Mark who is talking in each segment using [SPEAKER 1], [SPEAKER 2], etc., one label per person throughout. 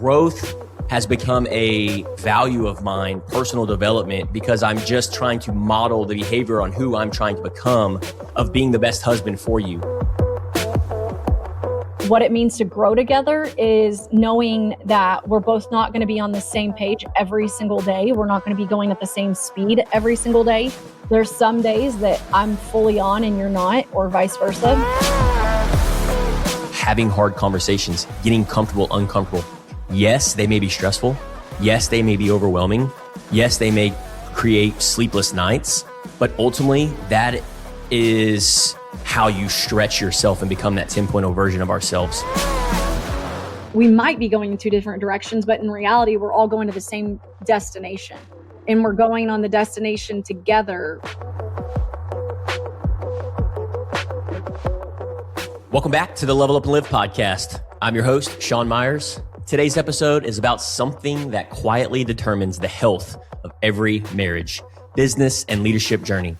[SPEAKER 1] growth has become a value of mine, personal development, because I'm just trying to model the behavior on who I'm trying to become of being the best husband for you.
[SPEAKER 2] What it means to grow together is knowing that we're both not going to be on the same page every single day. We're not going to be going at the same speed every single day. There's some days that I'm fully on and you're not, or vice versa.
[SPEAKER 1] Having hard conversations, getting comfortable, uncomfortable. Yes, they may be stressful. Yes, they may be overwhelming. Yes, they may create sleepless nights. But ultimately, that is how you stretch yourself and become that 10.0 version of ourselves.
[SPEAKER 2] We might be going in two different directions, but in reality, we're all going to the same destination. And we're going on the destination together.
[SPEAKER 1] Welcome back to the Level Up and Live podcast. I'm your host, Sean Meyers. Today's episode is about something that quietly determines the health of every marriage, business, and leadership journey.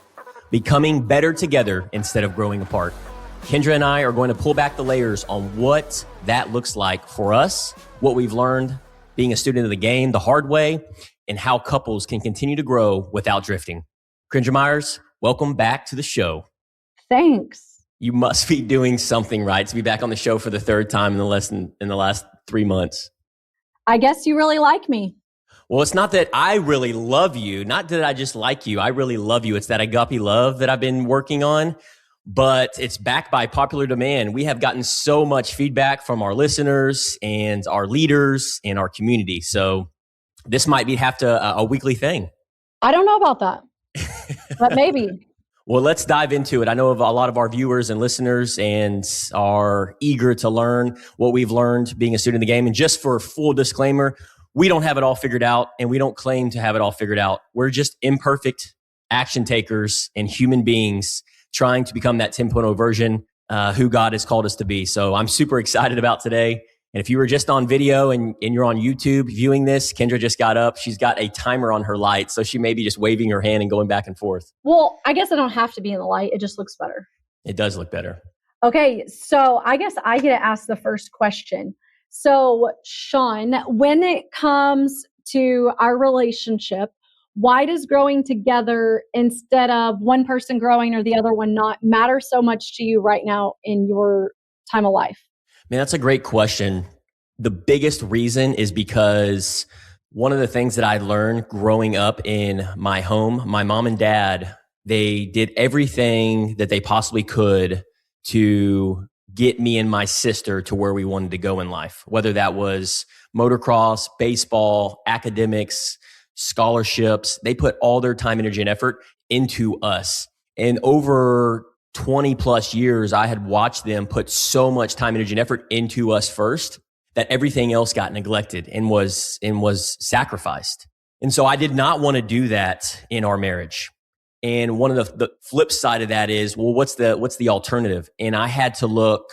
[SPEAKER 1] Becoming better together instead of growing apart. Kendra and I are going to pull back the layers on what that looks like for us, what we've learned being a student of the game the hard way, and how couples can continue to grow without drifting. Kendra Meyers, welcome back to the show.
[SPEAKER 2] Thanks.
[SPEAKER 1] You must be doing something right to be back on the show for the third time in the last 3 months.
[SPEAKER 2] I guess you really like me.
[SPEAKER 1] Well, it's not that I really love you, not that I just like you. I really love you. It's that agape love that I've been working on, but it's backed by popular demand. We have gotten so much feedback from our listeners and our leaders and our community. So this might be a weekly thing.
[SPEAKER 2] I don't know about that, but maybe.
[SPEAKER 1] Well, let's dive into it. I know of a lot of our viewers and listeners and are eager to learn what we've learned being a student of the game. And just for full disclaimer, we don't have it all figured out and we don't claim to have it all figured out. We're just imperfect action takers and human beings trying to become that 10.0 version who God has called us to be. So I'm super excited about today. And if you were just on video and you're on YouTube viewing this, Kendra just got up. She's got a timer on her light. So she may be just waving her hand and going back and forth.
[SPEAKER 2] Well, I guess I don't have to be in the light. It just looks better.
[SPEAKER 1] It does look better.
[SPEAKER 2] Okay. So I guess I get to ask the first question. So Sean, when it comes to our relationship, why does growing together instead of one person growing or the other one not matter so much to you right now in your time of life?
[SPEAKER 1] Man, that's a great question. The biggest reason is because one of the things that I learned growing up in my home, my mom and dad, they did everything that they possibly could to get me and my sister to where we wanted to go in life, whether that was motocross, baseball, academics, scholarships. They put all their time, energy, and effort into us. And over 20 plus years, I had watched them put so much time, energy, and effort into us first that everything else got neglected and was sacrificed. And so I did not want to do that in our marriage. And one of the flip side of that is, well, what's the alternative? And I had to look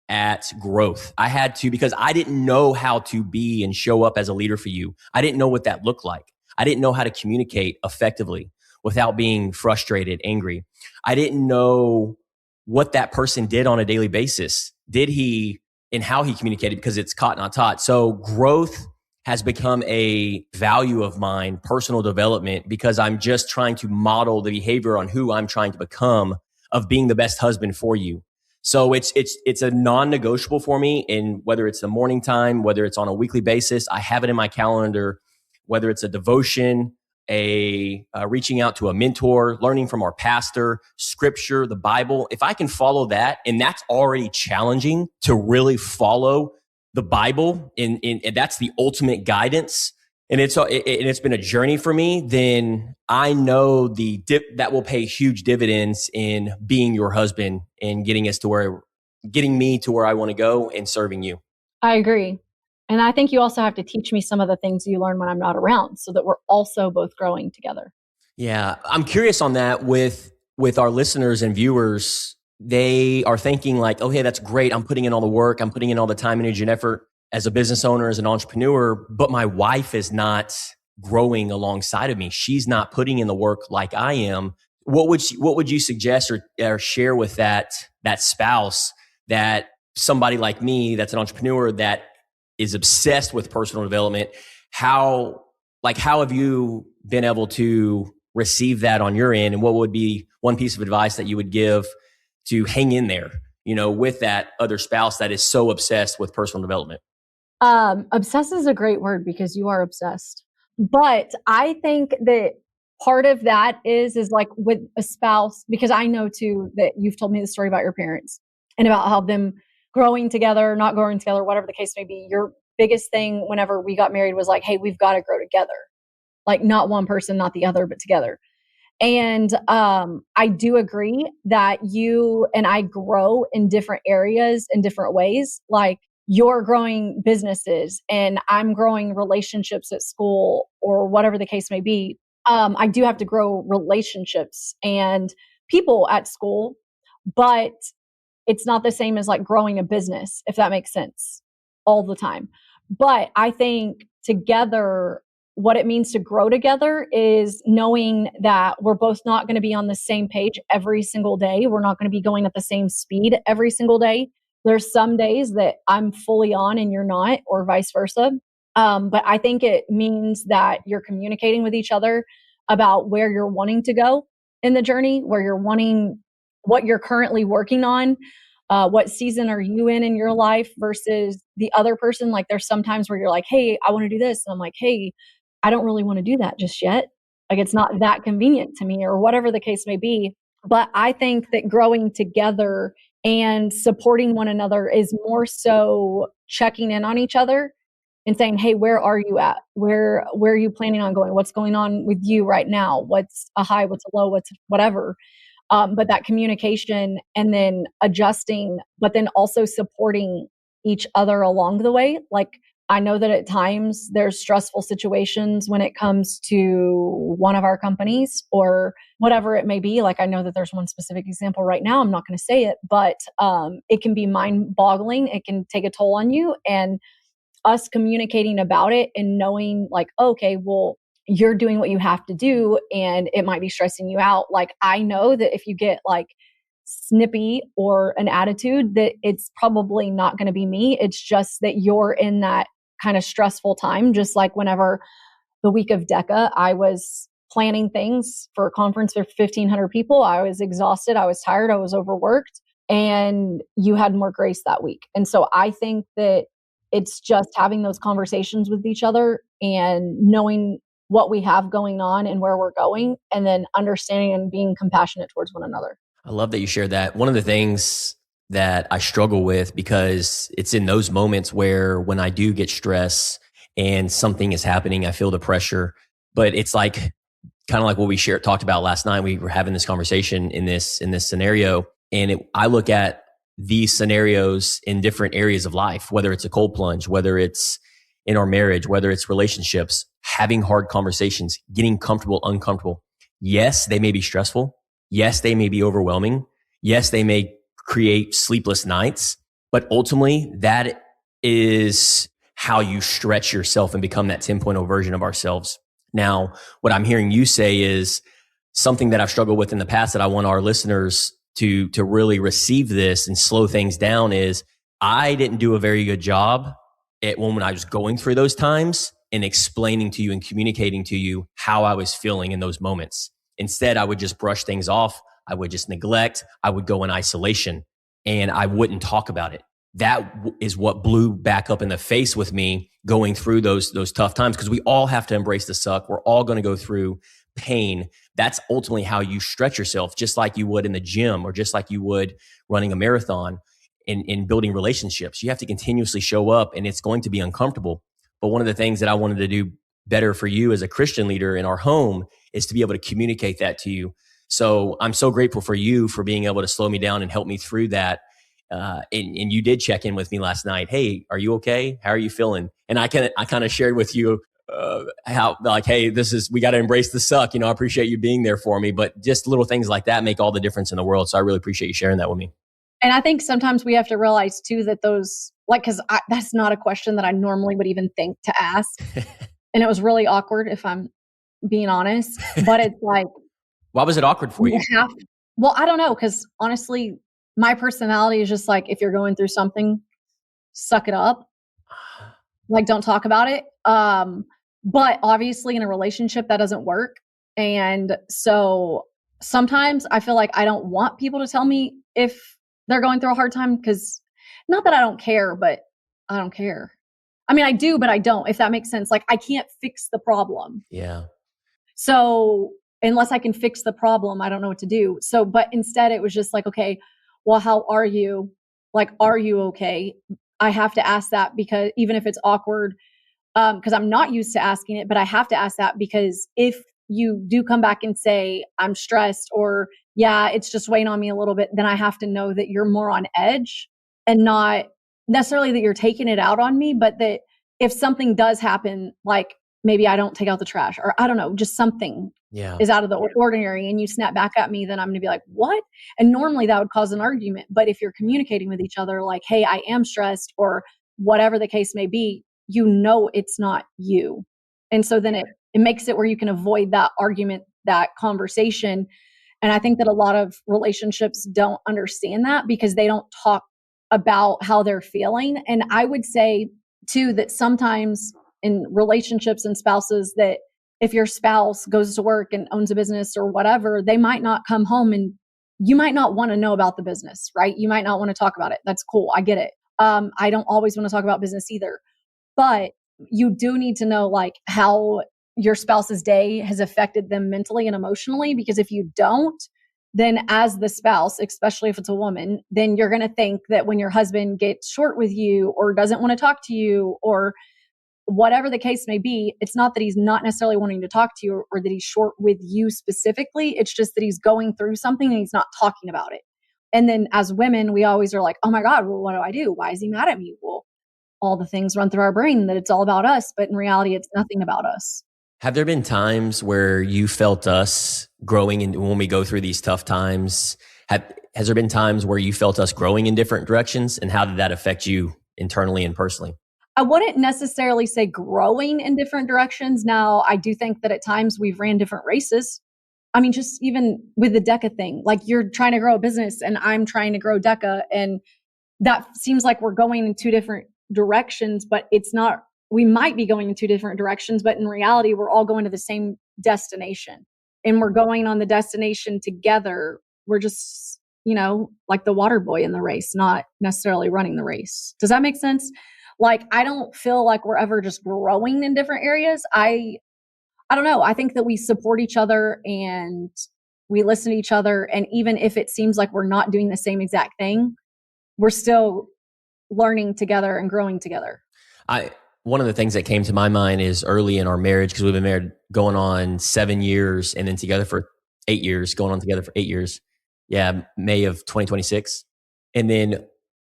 [SPEAKER 1] at growth. I had to, because I didn't know how to be and show up as a leader for you. I didn't know what that looked like. I didn't know how to communicate effectively without being frustrated, angry. I didn't know what that person did on a daily basis. Did he, and how he communicated, because it's caught not taught. So growth has become a value of mine, personal development, because I'm just trying to model the behavior on who I'm trying to become of being the best husband for you. So it's a non-negotiable for me. And whether it's the morning time, whether it's on a weekly basis, I have it in my calendar, whether it's a devotion, reaching out to a mentor, learning from our pastor, scripture, the Bible. If I can follow that, and that's already challenging to really follow the Bible, and that's the ultimate guidance, and it's been a journey for me, then I know that will pay huge dividends in being your husband and getting me to where I want to go and serving you.
[SPEAKER 2] I agree. And I think you also have to teach me some of the things you learn when I'm not around so that we're also both growing together.
[SPEAKER 1] Yeah. I'm curious on that with our listeners and viewers. They are thinking like, oh, hey, that's great. I'm putting in all the work. I'm putting in all the time, energy, and effort as a business owner, as an entrepreneur, but my wife is not growing alongside of me. She's not putting in the work like I am. What would you suggest or share with that spouse, that somebody like me that's an entrepreneur that is obsessed with personal development. How have you been able to receive that on your end? And what would be one piece of advice that you would give to hang in there, with that other spouse that is so obsessed with personal development?
[SPEAKER 2] Obsessed is a great word because you are obsessed. But I think that part of that is like with a spouse, because I know too that you've told me the story about your parents and about how them growing together, not growing together, whatever the case may be. Your biggest thing whenever we got married was like, hey, we've got to grow together. Like not one person, not the other, but together. And I do agree that you and I grow in different areas in different ways. Like you're growing businesses and I'm growing relationships at school or whatever the case may be. I do have to grow relationships and people at school, but it's not the same as like growing a business, if that makes sense, all the time. But I think together, what it means to grow together is knowing that we're both not going to be on the same page every single day. We're not going to be going at the same speed every single day. There's some days that I'm fully on and you're not, or vice versa. But I think it means that you're communicating with each other about where you're wanting to go in the journey, where you're wanting, what you're currently working on, what season are you in your life versus the other person. Like there's sometimes where you're like, hey, I want to do this. And I'm like, hey, I don't really want to do that just yet. Like it's not that convenient to me or whatever the case may be. But I think that growing together and supporting one another is more so checking in on each other and saying, hey, where are you at? Where are you planning on going? What's going on with you right now? What's a high? What's a low? What's whatever. But that communication and then adjusting, but then also supporting each other along the way. Like I know that at times there's stressful situations when it comes to one of our companies or whatever it may be. Like I know that there's one specific example right now. I'm not going to say it, but it can be mind-boggling. It can take a toll on you, and us communicating about it and knowing like, okay, well, you're doing what you have to do and it might be stressing you out. Like I know that if you get like snippy or an attitude, that it's probably not going to be me. It's just that you're in that kind of stressful time. Just like whenever the week of DECA, I was planning things for a conference for 1,500 people. I was exhausted. I was tired. I was overworked, and you had more grace that week. And so I think that it's just having those conversations with each other and knowing what we have going on and where we're going, and then understanding and being compassionate towards one another.
[SPEAKER 1] I love that you shared that. One of the things that I struggle with, because it's in those moments where when I do get stress and something is happening, I feel the pressure, but it's like kind of like what we talked about last night. We were having this conversation in this scenario, and I look at these scenarios in different areas of life, whether it's a cold plunge, whether it's in our marriage, whether it's relationships, having hard conversations, getting comfortable, uncomfortable. Yes, they may be stressful. Yes, they may be overwhelming. Yes, they may create sleepless nights, but ultimately that is how you stretch yourself and become that 10.0 version of ourselves. Now, what I'm hearing you say is something that I've struggled with in the past that I want our listeners to really receive this and slow things down is I didn't do a very good job at when I was going through those times and explaining to you and communicating to you how I was feeling in those moments. Instead, I would just brush things off. I would just neglect. I would go in isolation and I wouldn't talk about it. That is what blew back up in the face with me going through those tough times, because we all have to embrace the suck. We're all going to go through pain. That's ultimately how you stretch yourself, just like you would in the gym or just like you would running a marathon. In building relationships, you have to continuously show up, and it's going to be uncomfortable. But one of the things that I wanted to do better for you as a Christian leader in our home is to be able to communicate that to you. So I'm so grateful for you for being able to slow me down and help me through that. And you did check in with me last night. Hey, are you okay? How are you feeling? And I kind of shared with you how like, hey, we got to embrace the suck. I appreciate you being there for me. But just little things like that make all the difference in the world. So I really appreciate you sharing that with me.
[SPEAKER 2] And I think sometimes we have to realize too that those, like, because that's not a question that I normally would even think to ask. And it was really awkward, if I'm being honest. But it's like,
[SPEAKER 1] why was it awkward for you?
[SPEAKER 2] Well, I don't know, because honestly, my personality is just like, if you're going through something, suck it up. Like, don't talk about it. But obviously in a relationship that doesn't work. And so sometimes I feel like I don't want people to tell me if they're going through a hard time, because not that I don't care, but I don't care. I mean, I do, but I don't, if that makes sense. Like, I can't fix the problem.
[SPEAKER 1] Yeah.
[SPEAKER 2] So unless I can fix the problem, I don't know what to do. So, but instead it was just like, okay, well, how are you? Like, are you okay? I have to ask that, because even if it's awkward, because I'm not used to asking it, but I have to ask that, because if you do come back and say, I'm stressed, or yeah, it's just weighing on me a little bit, then I have to know that you're more on edge, and not necessarily that you're taking it out on me, but that if something does happen, like maybe I don't take out the trash, or I don't know, just something
[SPEAKER 1] Yeah.
[SPEAKER 2] is out of the ordinary, and you snap back at me, then I'm going to be like, what? And normally that would cause an argument. But if you're communicating with each other, like, hey, I am stressed, or whatever the case may be, you know it's not you. And so then it makes it where you can avoid that argument, that conversation. And I think that a lot of relationships don't understand that, because they don't talk about how they're feeling. And I would say too that sometimes in relationships and spouses, that if your spouse goes to work and owns a business or whatever, they might not come home, and you might not want to know about the business, right? You might not want to talk about it. That's cool. I get it. I don't always want to talk about business either. But you do need to know, like, how your spouse's day has affected them mentally and emotionally, because if you don't, then as the spouse, especially if it's a woman, then you're going to think that when your husband gets short with you, or doesn't want to talk to you, or whatever the case may be, it's not that he's not necessarily wanting to talk to you, or that he's short with you specifically. It's just that he's going through something and he's not talking about it. And then as women, we always are like, oh my God, well, what do I do? Why is he mad at me? Well, all the things run through our brain that it's all about us, but in reality, it's nothing about us.
[SPEAKER 1] Have there been times where you felt us growing, and when we go through these tough times, has there been times where you felt us growing in different directions, and how did that affect you internally and personally?
[SPEAKER 2] I wouldn't necessarily say growing in different directions. Now, I do think that at times we've ran different races. I mean, just even with the DECA thing, like, you're trying to grow a business and I'm trying to grow DECA, and that seems like we're going in two different directions, but it's not. We might be going in two different directions, but in reality, we're all going to the same destination, and we're going on the destination together. We're just, like the water boy in the race, not necessarily running the race. Does that make sense? Like, I don't feel like we're ever just growing in different areas. I don't know. I think that we support each other and we listen to each other. And even if it seems like we're not doing the same exact thing, we're still learning together and growing together.
[SPEAKER 1] One of the things that came to my mind is early in our marriage, because we've been married going on 7 years, and then together for 8 years, going on together for 8 years. Yeah, May of 2026. And then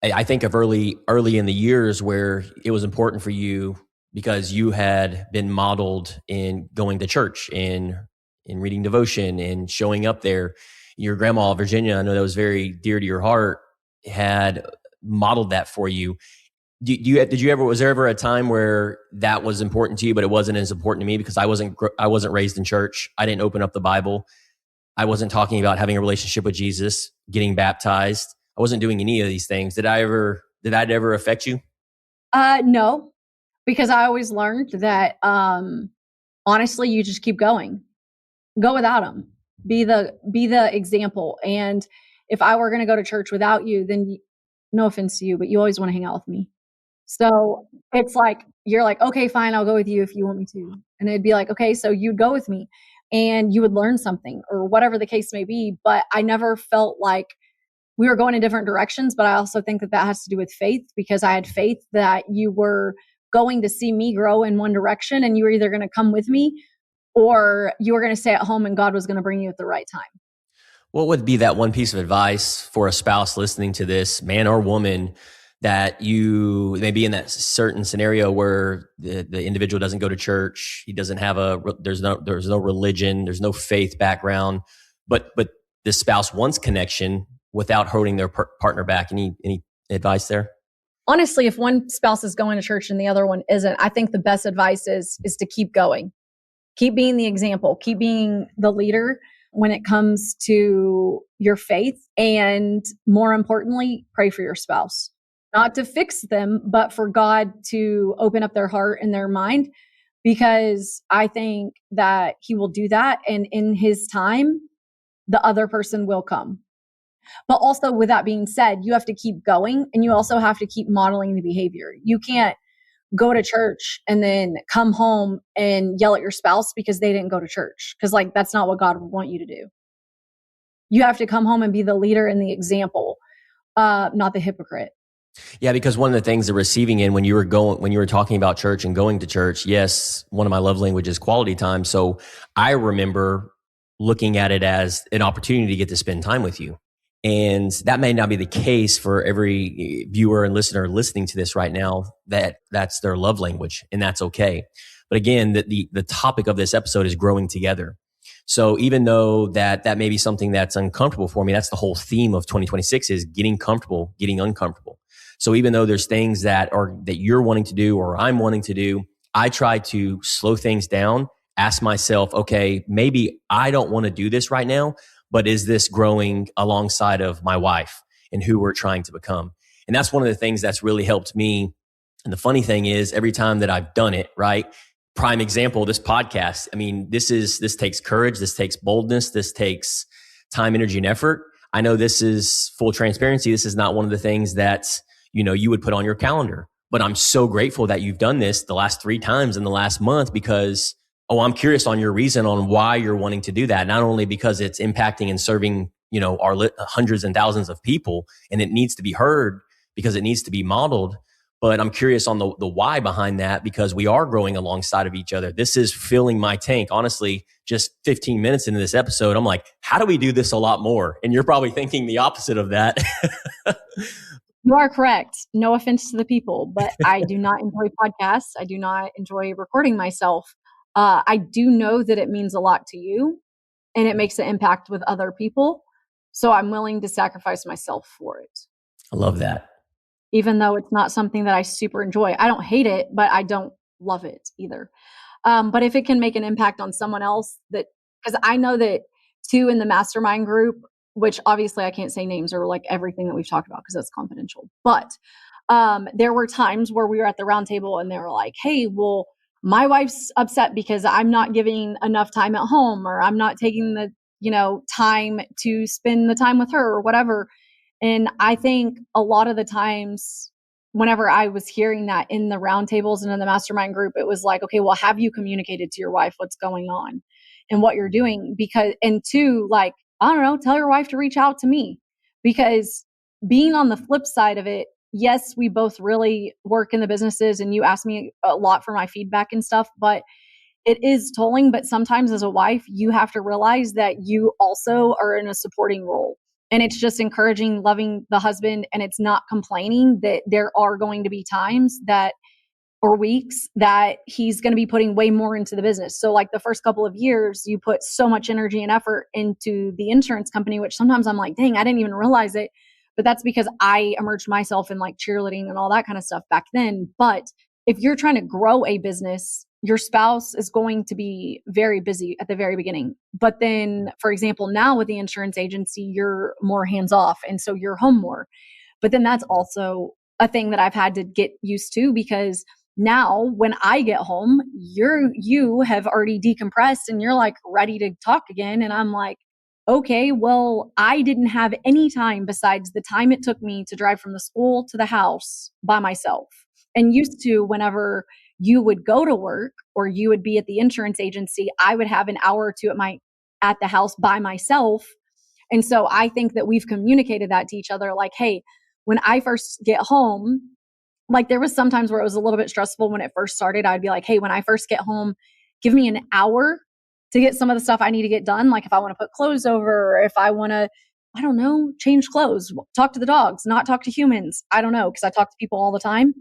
[SPEAKER 1] I think of early in the years where it was important for you, because you had been modeled in going to church, in reading devotion and showing up there. Your grandma, Virginia, I know that was very dear to your heart, had modeled that for you. Was there ever a time where that was important to you, but it wasn't as important to me, because I wasn't raised in church. I didn't open up the Bible. I wasn't talking about having a relationship with Jesus, getting baptized. I wasn't doing any of these things. Did that ever affect you?
[SPEAKER 2] No, because I always learned that, honestly, you just keep going, go without them, be the example. And if I were going to go to church without you, then no offense to you, but you always want to hang out with me. So it's like, you're like, okay, fine, I'll go with you if you want me to. And it'd be like, okay, so you'd go with me and you would learn something, or whatever the case may be. But I never felt like we were going in different directions. But I also think that has to do with faith, because I had faith that you were going to see me grow in one direction, and you were either going to come with me, or you were going to stay at home and God was going to bring you at the right time.
[SPEAKER 1] What would be that one piece of advice for a spouse listening to this, man or woman, that you may be in that certain scenario where the individual doesn't go to church, he doesn't have there's no religion, there's no faith background, but the spouse wants connection without holding their partner back? Any advice there?
[SPEAKER 2] Honestly, if one spouse is going to church and the other one isn't, I think the best advice is to keep going, keep being the example, keep being the leader when it comes to your faith, and more importantly, pray for your spouse. not to fix them, but for God to open up their heart and their mind, because I think that he will do that. And in his time, the other person will come. But also, with that being said, you have to keep going, and you also have to keep modeling the behavior. You can't go to church and then come home and yell at your spouse because they didn't go to church. Because like, that's not what God would want you to do. You have to come home and be the leader and the example, not the hypocrite.
[SPEAKER 1] Yeah, because one of the things, the receiving end, when you were talking about church and going to church, yes, one of my love languages is quality time. So I remember looking at it as an opportunity to get to spend time with you. And that may not be the case for every viewer and listener listening to this right now, that's their love language, and that's okay. But again, the topic of this episode is growing together. So even though that may be something that's uncomfortable for me, that's the whole theme of 2026 is getting comfortable, getting uncomfortable. So even though there's things that you're wanting to do or I'm wanting to do, I try to slow things down, ask myself, okay, maybe I don't want to do this right now, but is this growing alongside of my wife and who we're trying to become? And that's one of the things that's really helped me. And the funny thing is, every time that I've done it, right? Prime example, this podcast. I mean, this takes courage. This takes boldness. This takes time, energy, and effort. I know this is full transparency. This is not one of the things that, you would put on your calendar, but I'm so grateful that you've done this the last 3 times in the last month because, I'm curious on your reason on why you're wanting to do that. Not only because it's impacting and serving, our hundreds and thousands of people, and it needs to be heard because it needs to be modeled. But I'm curious on the why behind that, because we are growing alongside of each other. This is filling my tank. Honestly, just 15 minutes into this episode, I'm like, how do we do this a lot more? And you're probably thinking the opposite of that.
[SPEAKER 2] You are correct. No offense to the people, but I do not enjoy podcasts. I do not enjoy recording myself. I do know that it means a lot to you and it makes an impact with other people. So I'm willing to sacrifice myself for it.
[SPEAKER 1] I love that.
[SPEAKER 2] Even though it's not something that I super enjoy. I don't hate it, but I don't love it either. But if it can make an impact on someone else, because I know that too in the mastermind group, which obviously I can't say names or like everything that we've talked about because that's confidential. But there were times where we were at the round table and they were like, hey, well, my wife's upset because I'm not giving enough time at home, or I'm not taking the, time to spend the time with her or whatever. And I think a lot of the times whenever I was hearing that in the roundtables and in the mastermind group, it was like, okay, well, have you communicated to your wife what's going on and what you're doing? And two, like, I don't know, tell your wife to reach out to me, because being on the flip side of it, yes, we both really work in the businesses and you ask me a lot for my feedback and stuff, but it is tolling. But sometimes as a wife, you have to realize that you also are in a supporting role. And it's just encouraging, loving the husband, and it's not complaining that there are going to be times or weeks that he's going to be putting way more into the business. So like the first couple of years, you put so much energy and effort into the insurance company, which sometimes I'm like, dang, I didn't even realize it. But that's because I immersed myself in like cheerleading and all that kind of stuff back then. But if you're trying to grow a business, your spouse is going to be very busy at the very beginning. But then, for example, now with the insurance agency, you're more hands off. And so you're home more. But then that's also a thing that I've had to get used to, because now when I get home, you have already decompressed and you're like ready to talk again. And I'm like, okay, well, I didn't have any time besides the time it took me to drive from the school to the house by myself. And used to, whenever you would go to work or you would be at the insurance agency, I would have an hour or two at the house by myself. And so I think that we've communicated that to each other. Like, hey, when I first get home, like there was sometimes where it was a little bit stressful when it first started. I'd be like, hey, when I first get home, give me an hour to get some of the stuff I need to get done. Like if I want to put clothes over, or if I want to, I don't know, change clothes, talk to the dogs, not talk to humans. I don't know, because I talk to people all the time.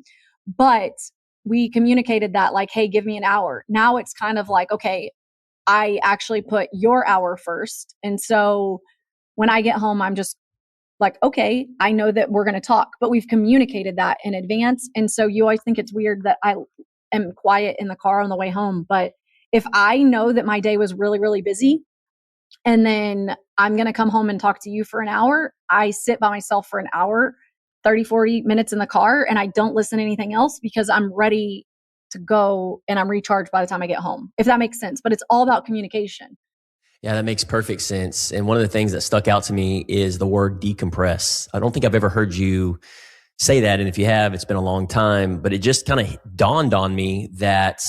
[SPEAKER 2] But we communicated that like, hey, give me an hour. Now it's kind of like, okay, I actually put your hour first. And so when I get home, I'm just like, okay, I know that we're going to talk, but we've communicated that in advance. And so you always think it's weird that I am quiet in the car on the way home. But if I know that my day was really, really busy, and then I'm going to come home and talk to you for an hour, I sit by myself for an hour 30, 40 minutes in the car and I don't listen to anything else because I'm ready to go and I'm recharged by the time I get home, if that makes sense. But it's all about communication.
[SPEAKER 1] Yeah, that makes perfect sense. And one of the things that stuck out to me is the word decompress. I don't think I've ever heard you say that. And if you have, it's been a long time, but it just kind of dawned on me that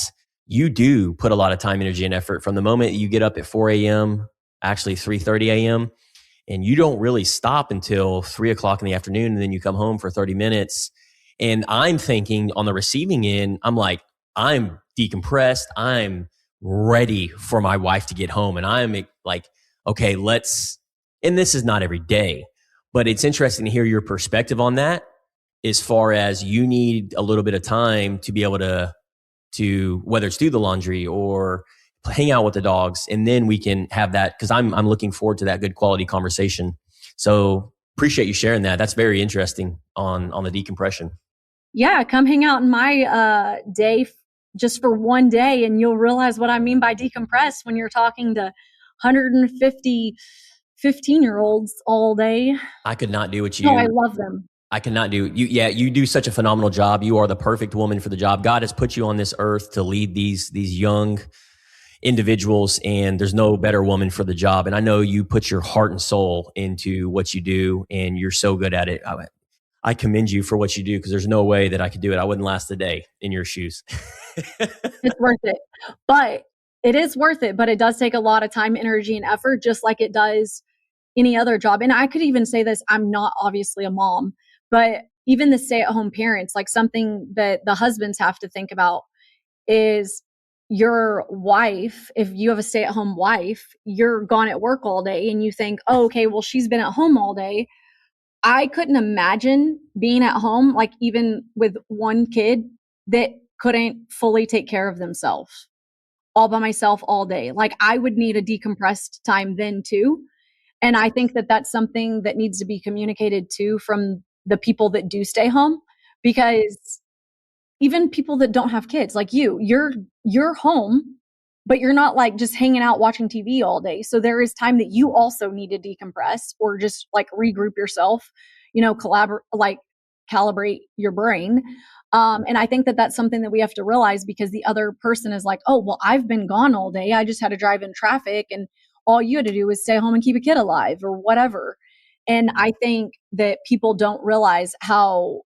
[SPEAKER 1] you do put a lot of time, energy, and effort from the moment you get up at 4 a.m., actually 3:30 a.m., and you don't really stop until 3 o'clock in the afternoon. And then you come home for 30 minutes. And I'm thinking on the receiving end, I'm like, I'm decompressed. I'm ready for my wife to get home. And I'm like, okay, and this is not every day, but it's interesting to hear your perspective on that as far as you need a little bit of time to be able to whether it's do the laundry or hang out with the dogs. And then we can have that, because I'm looking forward to that good quality conversation. So appreciate you sharing that. That's very interesting on the decompression.
[SPEAKER 2] Yeah, come hang out in my day just for one day and you'll realize what I mean by decompress when you're talking to 150 15-year-olds all day.
[SPEAKER 1] I could not do what you.
[SPEAKER 2] No, I love them.
[SPEAKER 1] I cannot do you. Yeah, you do such a phenomenal job. You are the perfect woman for the job. God has put you on this earth to lead these young individuals, and there's no better woman for the job. And I know you put your heart and soul into what you do, and you're so good at it. I commend you for what you do, because there's no way that I could do it. I wouldn't last a day in your shoes.
[SPEAKER 2] It's worth it. But it is worth it, but it does take a lot of time, energy, and effort, just like it does any other job. And I could even say this, I'm not obviously a mom, but even the stay-at-home parents, like something that the husbands have to think about is your wife. If you have a stay-at-home wife, you're gone at work all day and you think, oh, okay, well, she's been at home all day. I couldn't imagine being at home, like even with one kid that couldn't fully take care of themselves all by myself all day. Like I would need a decompressed time then too. And I think that that's something that needs to be communicated too from the people that do stay home, because even people that don't have kids, like you're home, but you're not like just hanging out watching TV all day. So there is time that you also need to decompress or just like regroup yourself, calibrate your brain. And I think that that's something that we have to realize, because the other person is like, oh, well, I've been gone all day. I just had to drive in traffic and all you had to do was stay home and keep a kid alive or whatever. And I think that people don't realize how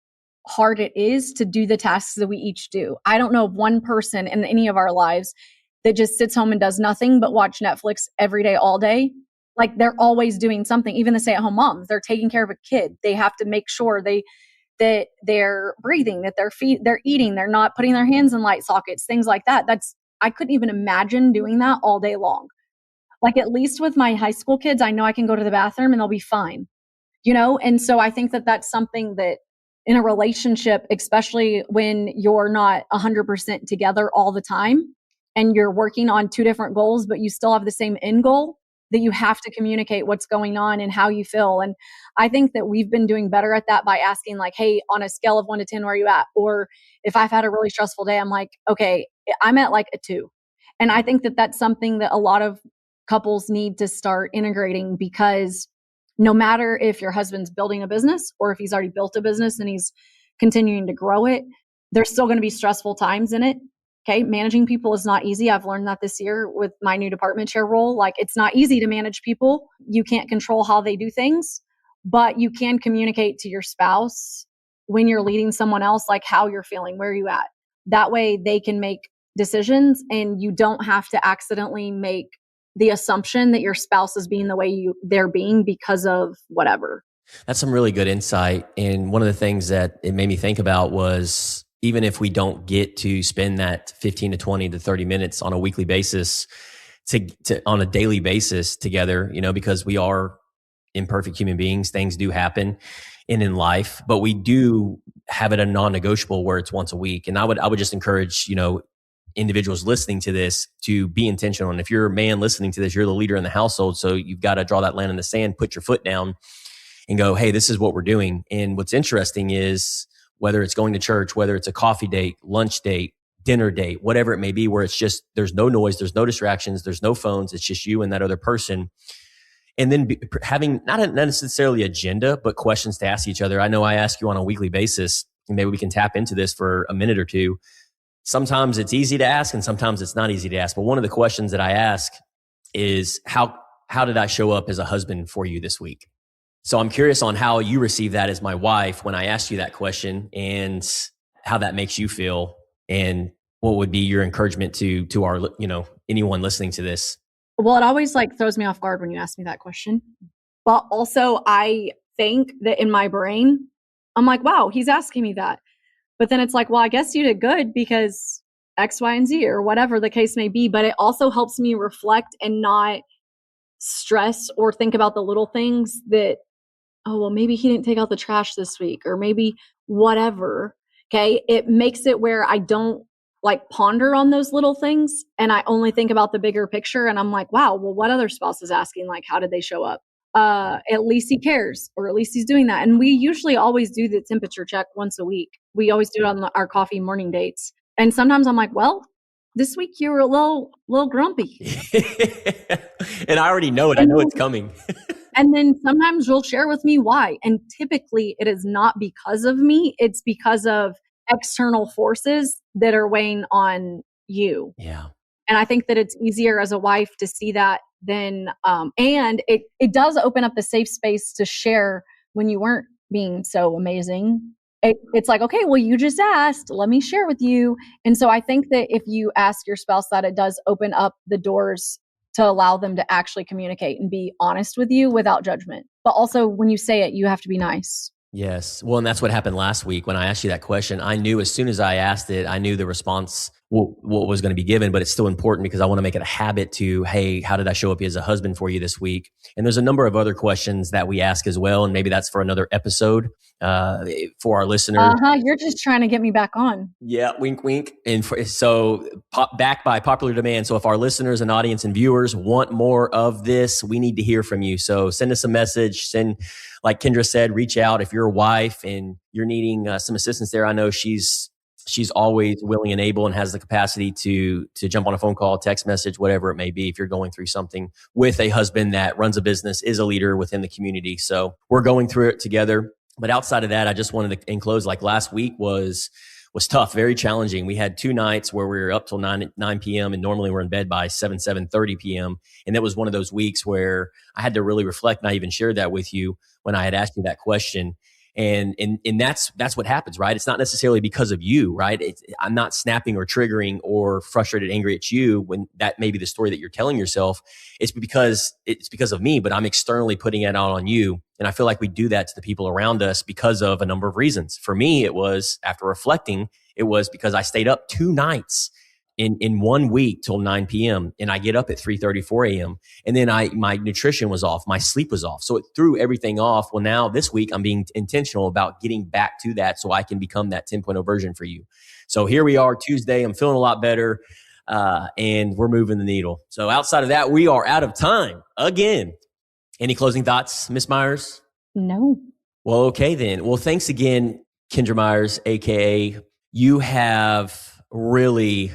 [SPEAKER 2] hard it is to do the tasks that we each do. I don't know of one person in any of our lives that just sits home and does nothing but watch Netflix every day, all day. Like they're always doing something. Even the stay-at-home moms, they're taking care of a kid. They have to make sure that they're breathing, that they're eating, they're not putting their hands in light sockets, things like that. I couldn't even imagine doing that all day long. Like at least with my high school kids, I know I can go to the bathroom and they'll be fine, And so I think that that's something that in a relationship, especially when you're not 100% together all the time and you're working on two different goals, but you still have the same end goal, that you have to communicate what's going on and how you feel. And I think that we've been doing better at that by asking like, hey, on a scale of 1 to 10, where are you at? Or if I've had a really stressful day, I'm like, okay, I'm at like a 2. And I think that that's something that a lot of couples need to start integrating, because no matter if your husband's building a business or if he's already built a business and he's continuing to grow it, there's still going to be stressful times in it. Okay. Managing people is not easy. I've learned that this year with my new department chair role. Like it's not easy to manage people. You can't control how they do things, but you can communicate to your spouse when you're leading someone else, like how you're feeling, where are you at? That way they can make decisions and you don't have to accidentally make the assumption that your spouse is being the way they're being because of whatever.
[SPEAKER 1] That's some really good insight. And one of the things that it made me think about was, even if we don't get to spend that 15 to 20 to 30 minutes on a weekly basis on a daily basis together, because we are imperfect human beings, things do happen in life, but we do have it a non-negotiable where it's once a week. And I would just encourage, individuals listening to this to be intentional. And if you're a man listening to this, you're the leader in the household. So you've got to draw that line in the sand, put your foot down and go, hey, this is what we're doing. And what's interesting is whether it's going to church, whether it's a coffee date, lunch date, dinner date, whatever it may be, where it's just, there's no noise, there's no distractions, there's no phones. It's just you and that other person. And then having not necessarily agenda, but questions to ask each other. I know I ask you on a weekly basis, and maybe we can tap into this for a minute or two. Sometimes it's easy to ask and sometimes it's not easy to ask. But one of the questions that I ask is how did I show up as a husband for you this week? So I'm curious on how you receive that as my wife when I asked you that question, and how that makes you feel, and what would be your encouragement to our, anyone listening to this.
[SPEAKER 2] Well, it always throws me off guard when you ask me that question. But also I think that in my brain, I'm like, wow, he's asking me that. But then it's like, well, I guess you did good because X, Y, and Z, or whatever the case may be. But it also helps me reflect and not stress or think about the little things that, oh, well, maybe he didn't take out the trash this week, or maybe whatever. Okay. It makes it where I don't ponder on those little things, and I only think about the bigger picture. And I'm like, wow, well, what other spouse is asking? How did they show up? At least he cares, or at least he's doing that. And we usually always do the temperature check once a week. We always do it on our coffee morning dates. And sometimes I'm like, well, this week you were a little grumpy.
[SPEAKER 1] And I already know it. I know it's coming.
[SPEAKER 2] And then sometimes you'll share with me why. And typically it is not because of me. It's because of external forces that are weighing on you.
[SPEAKER 1] Yeah.
[SPEAKER 2] And I think that it's easier as a wife to see that than, and it does open up the safe space to share when you weren't being so amazing. It's like, okay, well, you just asked, let me share with you. And so I think that if you ask your spouse that, it does open up the doors to allow them to actually communicate and be honest with you without judgment. But also when you say it, you have to be nice.
[SPEAKER 1] Yes. Well, and that's what happened last week when I asked you that question. I knew as soon as I asked it, I knew the response, what was going to be given, but it's still important because I want to make it a habit to, hey, how did I show up as a husband for you this week? And there's a number of other questions that we ask as well. And maybe that's for another episode for our listeners.
[SPEAKER 2] You're just trying to get me back on.
[SPEAKER 1] Yeah. Wink, wink. And so back by popular demand. So if our listeners and audience and viewers want more of this, we need to hear from you. So send us a message. Like Kendra said, reach out if you're a wife and you're needing some assistance there. I know she's always willing and able and has the capacity to jump on a phone call, text message, whatever it may be, if you're going through something with a husband that runs a business, is a leader within the community. So we're going through it together. But outside of that, I just wanted to enclose, last week was tough, very challenging. We had 2 nights where we were up till 9 p.m. and normally we're in bed by 7:30 p.m. And that was one of those weeks where I had to really reflect. And I even shared that with you when I had asked you that question. And that's what happens, right? It's not necessarily because of you, right? I'm not snapping or triggering or frustrated, angry at you when that may be the story that you're telling yourself. It's because of me, but I'm externally putting it out on you. And I feel like we do that to the people around us because of a number of reasons. For me, it was, after reflecting, it was because I stayed up 2 nights in 1 week till 9 p.m. and I get up at 3:34 a.m. And then my nutrition was off, my sleep was off. So it threw everything off. Well, now this week I'm being intentional about getting back to that so I can become that 10.0 version for you. So here we are, Tuesday. I'm feeling a lot better and we're moving the needle. So outside of that, we are out of time again. Any closing thoughts, Miss Meyers?
[SPEAKER 2] No.
[SPEAKER 1] Well, okay then. Well, thanks again, Kendra Meyers, AKA you have really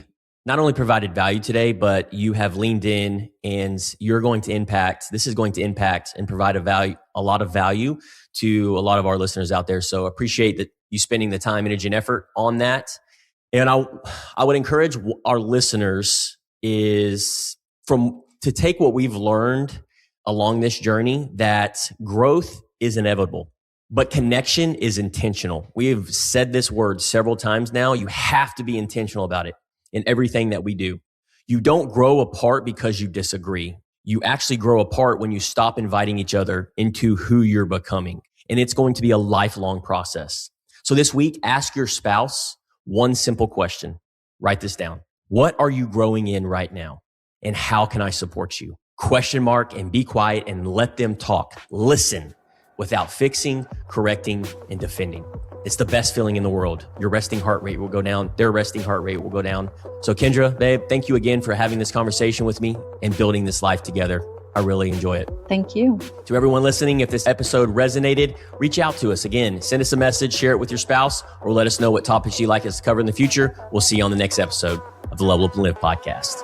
[SPEAKER 1] not only provided value today, but you have leaned in and this is going to impact and provide a lot of value to a lot of our listeners out there. So appreciate that you spending the time, energy, and effort on that. And I would encourage our listeners to take what we've learned along this journey, that growth is inevitable, but connection is intentional. We have said this word several times now. You have to be intentional about it. In everything that we do. You don't grow apart because you disagree. You actually grow apart when you stop inviting each other into who you're becoming. And it's going to be a lifelong process. So this week, ask your spouse one simple question. Write this down. What are you growing in right now? And how can I support you? ? And be quiet and let them talk. Listen without fixing, correcting, and defending. It's the best feeling in the world. Your resting heart rate will go down. Their resting heart rate will go down. So Kendra, babe, thank you again for having this conversation with me and building this life together. I really enjoy it.
[SPEAKER 2] Thank you.
[SPEAKER 1] To everyone listening, if this episode resonated, reach out to us. Again, send us a message, share it with your spouse, or let us know what topics you'd like us to cover in the future. We'll see you on the next episode of the Level Up and Live podcast.